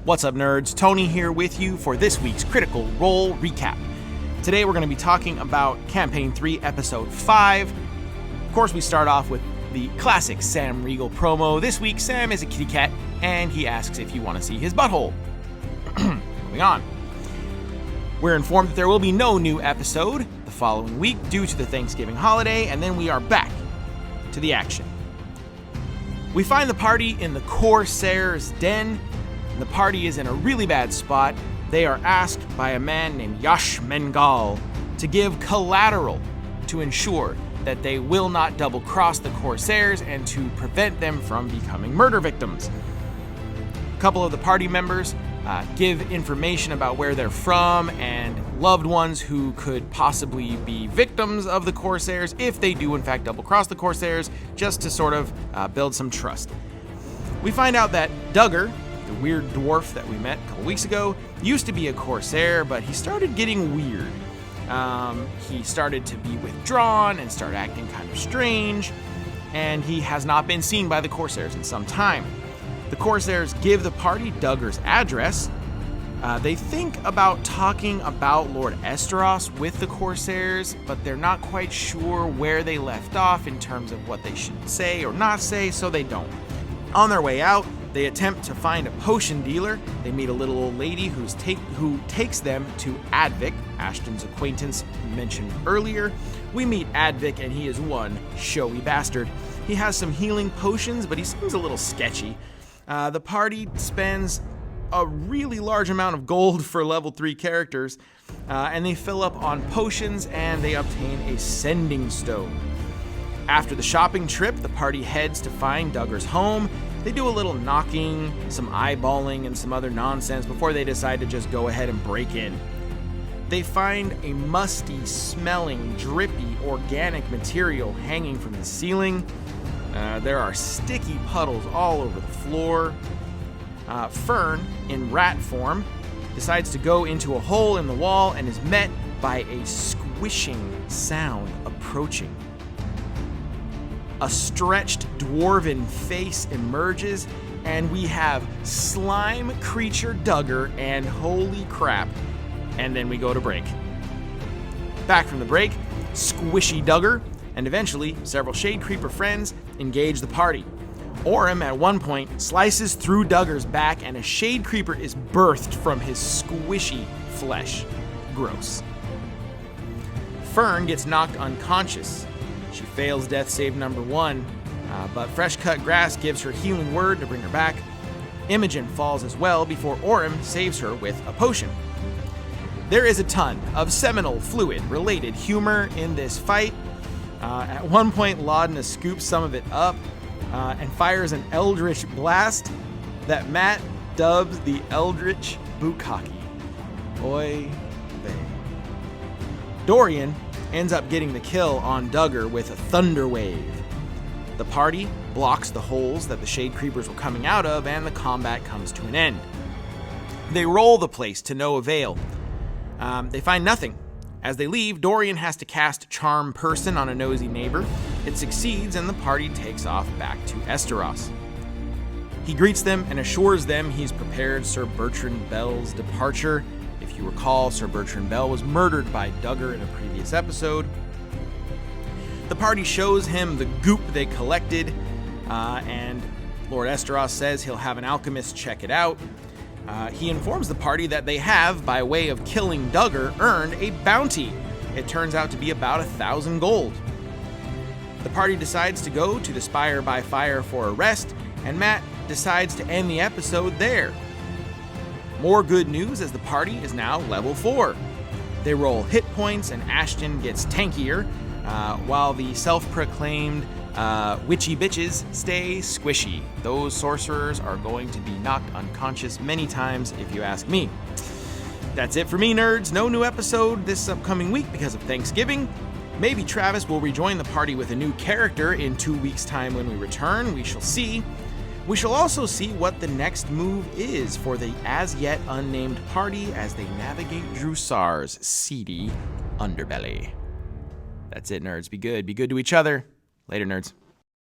What's up, nerds? Tony here with you for this week's Critical Role Recap. Today we're going to be talking about Campaign 3, Episode 5. Of course, we start off with the classic Sam Riegel promo. This week, Sam is a kitty cat, and he asks if you want to see his butthole. Moving on. We're informed that there will be no new episode the following week due to the Thanksgiving holiday, and then we are back to the action. We find the party in the Corsair's den. The party is in a really bad spot. They are asked by a man named Yash Mengal to give collateral to ensure that they will not double-cross the Corsairs and to prevent them from becoming murder victims. A couple of the party members give information about where they're from and loved ones who could possibly be victims of the Corsairs if they do in fact double-cross the Corsairs, just to sort of build some trust. We find out that Duggar, the weird dwarf that we met a couple weeks ago, used to be a Corsair, but he started getting weird. He started to be withdrawn and started acting kind of strange, and he has not been seen by the Corsairs in some time. The Corsairs give the party Duggar's address. They think about talking about Lord Esteros with the Corsairs, but they're not quite sure where they left off in terms of what they should say or not say, so they don't. On their way out, they attempt to find a potion dealer. They meet a little old lady who takes them to Advic, Ashton's acquaintance mentioned earlier. We meet Advic, and he is one showy bastard. He has some healing potions, but he seems a little sketchy. The party spends a really large amount of gold for level 3 characters, and they fill up on potions, and they obtain a sending stone. After the shopping trip, the party heads to find Duggar's home. They do a little knocking, some eyeballing, and some other nonsense before they decide to just go ahead and break in. They find a musty, smelling, drippy, organic material hanging from the ceiling. There are sticky puddles all over the floor. Fern, in rat form, decides to go into a hole in the wall and is met by a squishing sound approaching. A stretched dwarven face emerges, and we have slime creature Duggar, and holy crap. And then we go to break. Back from the break, squishy Duggar, and eventually several Shade Creeper friends engage the party. Orym at one point slices through Duggar's back, and a Shade Creeper is birthed from his squishy flesh. Gross. Fern gets knocked unconscious. She fails death save number 1, but fresh cut grass gives her healing word to bring her back. Imogen falls as well before Orym saves her with a potion. There is a ton of seminal fluid related humor in this fight. At one point, Laudna scoops some of it up and fires an eldritch blast that Matt dubs the Eldritch Bukkake. Oy vey. Dorian ends up getting the kill on Duggar with a thunder wave. The party blocks the holes that the Shade Creepers were coming out of, and the combat comes to an end. They roll the place to no avail. They find nothing. As they leave, Dorian has to cast Charm Person on a nosy neighbor. It succeeds, and the party takes off back to Esteros. He greets them and assures them he's prepared Sir Bertrand Bell's departure. If you recall, Sir Bertrand Bell was murdered by Duggar in a previous episode. The party shows him the goop they collected, and Lord Esteros says he'll have an alchemist check it out. He informs the party that they have, by way of killing Duggar, earned a bounty. It turns out to be about 1,000 gold. The party decides to go to the Spire by Fire for a rest, and Matt decides to end the episode there. More good news as the party is now level 4. They roll hit points and Ashton gets tankier, while the self-proclaimed witchy bitches stay squishy. Those sorcerers are going to be knocked unconscious many times if you ask me. That's it for me, nerds. No new episode this upcoming week because of Thanksgiving. Maybe Travis will rejoin the party with a new character in 2 weeks' time when we return. We shall see. We shall also see what the next move is for the as-yet unnamed party as they navigate Drusar's seedy underbelly. That's it, nerds. Be good. Be good to each other. Later, nerds.